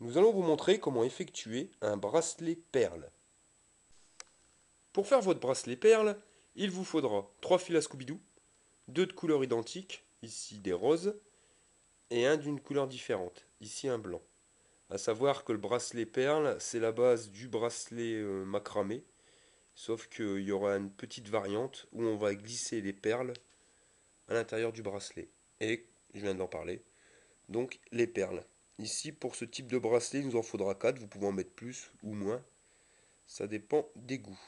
Nous allons vous montrer comment effectuer un bracelet perle. Pour faire votre bracelet perle, il vous faudra 3 fils à Scooby-Doo, 2 de couleurs identiques, ici des roses, et un d'une couleur différente, ici un blanc. A savoir que le bracelet perle, c'est la base du bracelet macramé, sauf qu'il y aura une petite variante où on va glisser les perles à l'intérieur du bracelet. Et, je viens d'en parler, donc les perles. Ici, pour ce type de bracelet, il nous en faudra 4, vous pouvez en mettre plus ou moins, ça dépend des goûts.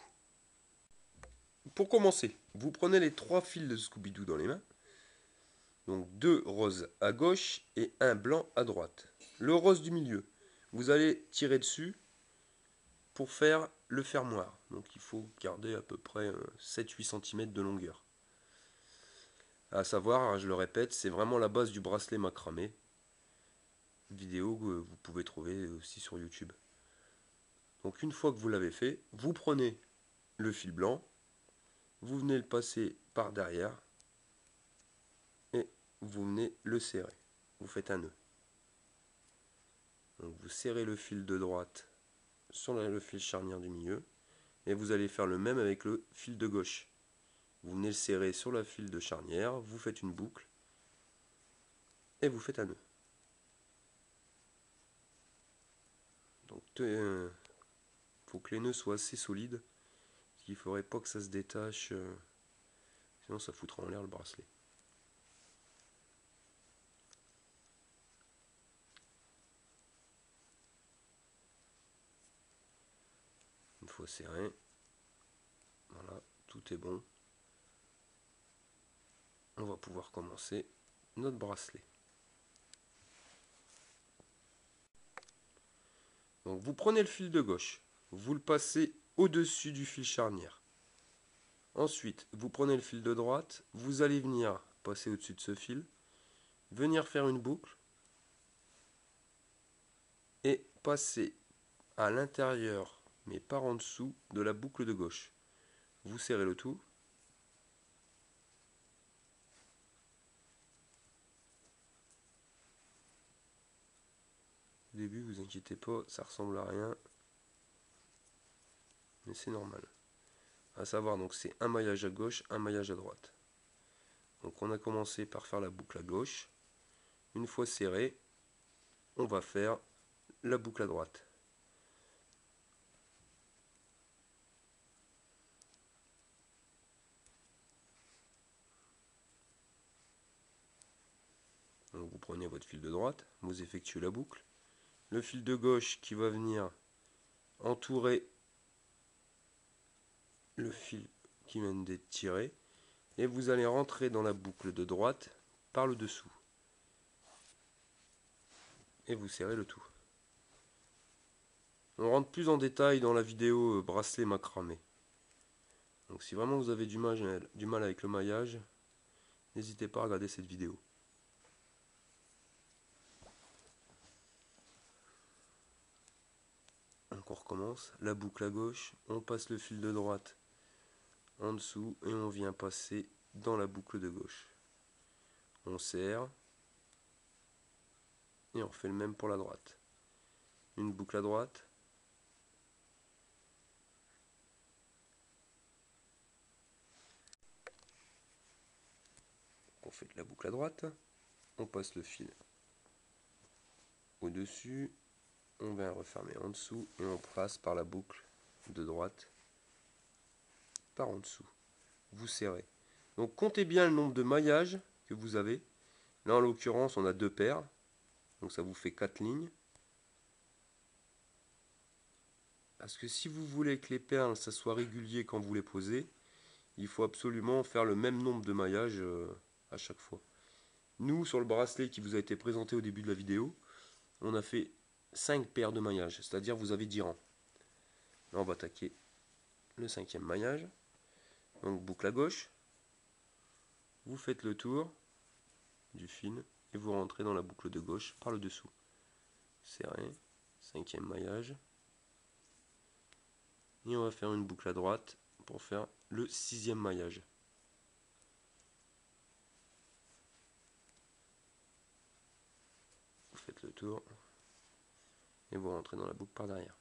Pour commencer, vous prenez les 3 fils de Scooby-Doo dans les mains, donc 2 roses à gauche et un blanc à droite. Le rose du milieu, vous allez tirer dessus pour faire le fermoir. Donc il faut garder à peu près 7-8 cm de longueur. À savoir, je le répète, c'est vraiment la base du bracelet macramé. Vidéo que vous pouvez trouver aussi sur YouTube. Donc une fois que vous l'avez fait, vous prenez le fil blanc, vous venez le passer par derrière et vous venez le serrer. Vous faites un nœud. Donc vous serrez le fil de droite sur le fil charnière du milieu et vous allez faire le même avec le fil de gauche. Vous venez le serrer sur la fil de charnière, vous faites une boucle et vous faites un nœud. Donc il faut que les nœuds soient assez solides, il ne faudrait pas que ça se détache, sinon ça foutra en l'air le bracelet. Une fois serré, voilà, tout est bon. On va pouvoir commencer notre bracelet. Donc vous prenez le fil de gauche, vous le passez au-dessus du fil charnière. Ensuite, vous prenez le fil de droite, vous allez venir passer au-dessus de ce fil, venir faire une boucle et passer à l'intérieur, mais par en dessous de la boucle de gauche. Vous serrez le tout. Au début, vous inquiétez pas, ça ressemble à rien, mais c'est normal. À savoir, donc c'est un maillage à gauche, un maillage à droite. Donc on a commencé par faire la boucle à gauche. Une fois serré, on va faire la boucle à droite. Donc vous prenez votre fil de droite, vous effectuez la boucle. Le fil de gauche qui va venir entourer le fil qui vient d'être tiré. Et vous allez rentrer dans la boucle de droite par le dessous. Et vous serrez le tout. On rentre plus en détail dans la vidéo bracelet macramé. Donc si vraiment vous avez du mal avec le maillage, n'hésitez pas à regarder cette vidéo. Donc on recommence, la boucle à gauche, on passe le fil de droite en dessous et on vient passer dans la boucle de gauche. On serre et on fait le même pour la droite. Une boucle à droite, on fait la boucle à droite, on passe le fil au-dessus, on vient refermer en dessous et on passe par la boucle de droite par en dessous. Vous serrez. Donc comptez bien le nombre de maillages que vous avez. Là en l'occurrence on a 2 paires, donc ça vous fait 4 lignes. Parce que si vous voulez que les perles ça soit régulier quand vous les posez, il faut absolument faire le même nombre de maillages à chaque fois. Nous sur le bracelet qui vous a été présenté au début de la vidéo, on a fait 5 paires de maillages, c'est-à-dire vous avez 10 rangs. Là on va attaquer le 5e maillage. Donc boucle à gauche, vous faites le tour du fil et vous rentrez dans la boucle de gauche par le dessous. Serré, 5e maillage. Et on va faire une boucle à droite pour faire le 6e maillage. Vous faites le tour. et vous rentrez dans la boucle par derrière.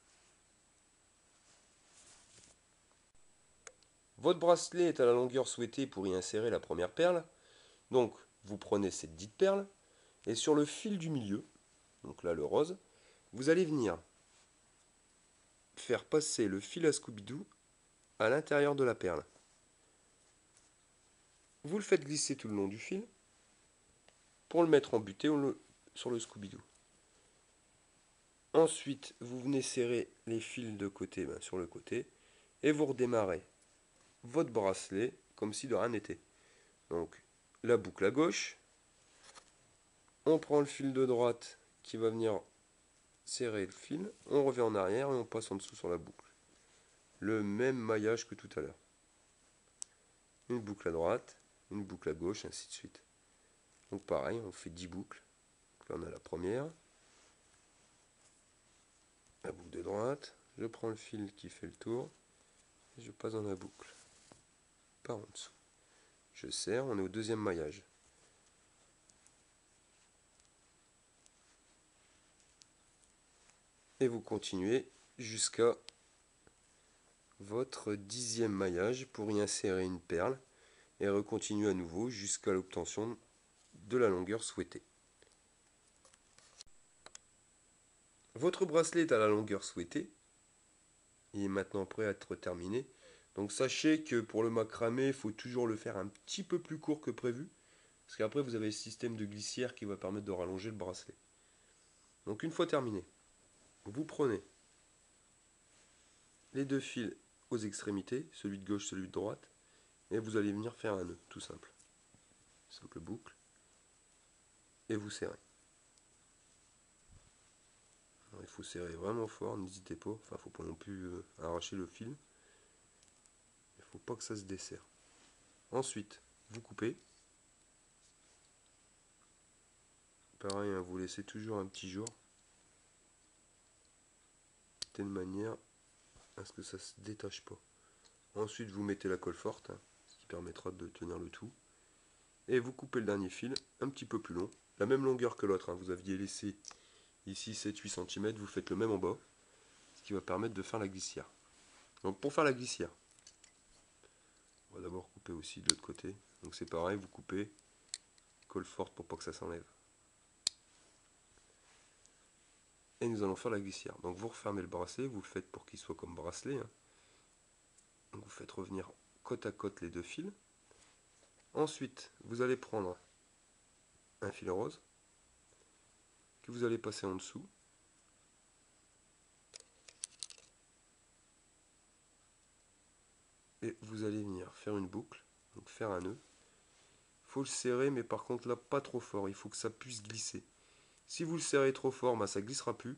Votre bracelet est à la longueur souhaitée pour y insérer la première perle. Donc vous prenez cette dite perle et sur le fil du milieu, donc là le rose, vous allez venir faire passer le fil à Scooby-Doo à l'intérieur de la perle. Vous le faites glisser tout le long du fil pour le mettre en butée sur le Scooby-Doo. Ensuite, vous venez serrer les fils de côté sur le côté et vous redémarrez votre bracelet comme si de rien n'était. Donc la boucle à gauche, on prend le fil de droite qui va venir serrer le fil, on revient en arrière et on passe en dessous sur la boucle. Le même maillage que tout à l'heure. Une boucle à droite, une boucle à gauche, ainsi de suite. Donc pareil, on fait 10 boucles. Donc là on a la première, la boucle de droite, je prends le fil qui fait le tour, et je passe dans la boucle, par en dessous. Je serre, on est au deuxième maillage. Et vous continuez jusqu'à votre 10e maillage pour y insérer une perle et recontinuer à nouveau jusqu'à l'obtention de la longueur souhaitée. Votre bracelet est à la longueur souhaitée. Il est maintenant prêt à être terminé. Donc sachez que pour le macramé, il faut toujours le faire un petit peu plus court que prévu. Parce qu'après, vous avez le système de glissière qui va permettre de rallonger le bracelet. Donc une fois terminé, vous prenez les deux fils aux extrémités, celui de gauche, celui de droite, et vous allez venir faire un nœud, tout simple. Simple boucle. Et vous serrez. Alors, il faut serrer vraiment fort, n'hésitez pas. Enfin, il ne faut pas non plus arracher le fil. Il ne faut pas que ça se desserre. Ensuite, vous coupez. Pareil, hein, vous laissez toujours un petit jour. De telle manière à ce que ça ne se détache pas. Ensuite, vous mettez la colle forte, hein, ce qui permettra de tenir le tout. Et vous coupez le dernier fil un petit peu plus long, la même longueur que l'autre. Hein, vous aviez laissé ici 7-8 cm, vous faites le même en bas, ce qui va permettre de faire la glissière. Donc pour faire la glissière, on va d'abord couper aussi de l'autre côté. Donc c'est pareil, vous coupez, colle forte pour pas que ça s'enlève. Et nous allons faire la glissière. Donc vous refermez le bracelet, vous le faites pour qu'il soit comme bracelet. Hein. Donc vous faites revenir côte à côte les deux fils. Ensuite, vous allez prendre un fil rose que vous allez passer en dessous. Et vous allez venir faire une boucle, donc faire un nœud. Il faut le serrer, mais par contre là, pas trop fort, il faut que ça puisse glisser. Si vous le serrez trop fort, bah, ça glissera plus.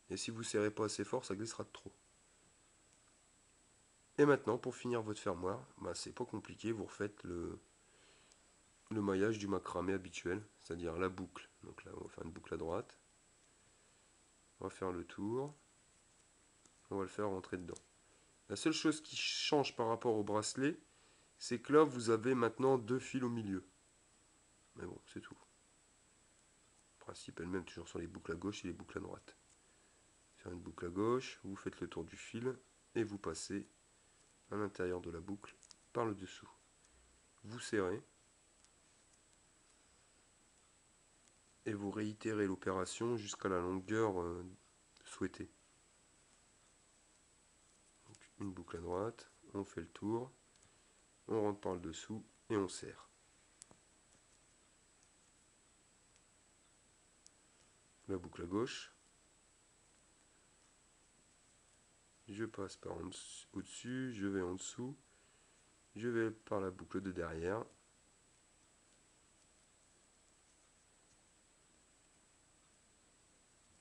Et si vous ne serrez pas assez fort, ça glissera trop. Et maintenant, pour finir votre fermoir, bah, c'est pas compliqué, vous refaites le maillage du macramé habituel, c'est-à-dire la boucle. Donc là, on va faire une boucle à droite. On va faire le tour. On va le faire rentrer dedans. La seule chose qui change par rapport au bracelet, c'est que là, vous avez maintenant deux fils au milieu. Mais bon, c'est tout. Le principe est le même, toujours sur les boucles à gauche et les boucles à droite. Faire une boucle à gauche, vous faites le tour du fil et vous passez à l'intérieur de la boucle par le dessous. Vous serrez et vous réitérez l'opération jusqu'à la longueur souhaitée. Donc, une boucle à droite, on fait le tour, on rentre par le dessous et on serre. La boucle à gauche, je passe par au-dessus, je vais en dessous, je vais par la boucle de derrière,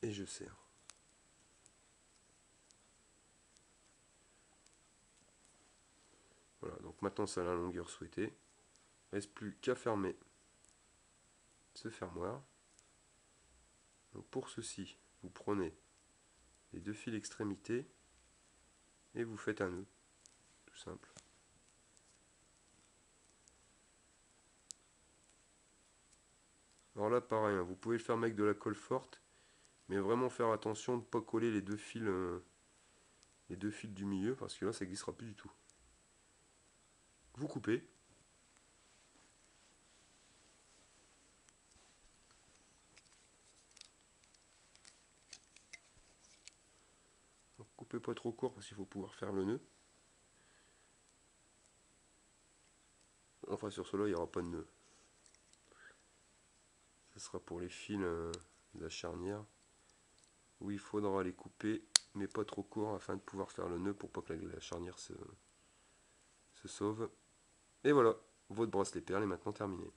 et je serre. Voilà, donc maintenant c'est à la longueur souhaitée. Il ne reste plus qu'à fermer ce fermoir. Donc pour ceci, vous prenez les deux fils extrémités et vous faites un nœud, tout simple. Alors là pareil, hein, vous pouvez le fermer avec de la colle forte, Mais vraiment faire attention de ne pas coller les deux fils du milieu, parce que là ça glissera plus du tout. Vous coupez. Donc, coupez pas trop court parce qu'il faut pouvoir faire le nœud. Enfin sur cela il n'y aura pas de nœud. Ce sera pour les fils de la charnière où il faudra les couper mais pas trop court afin de pouvoir faire le nœud pour pas que la charnière se sauve. Et voilà, votre bracelet perle est maintenant terminé.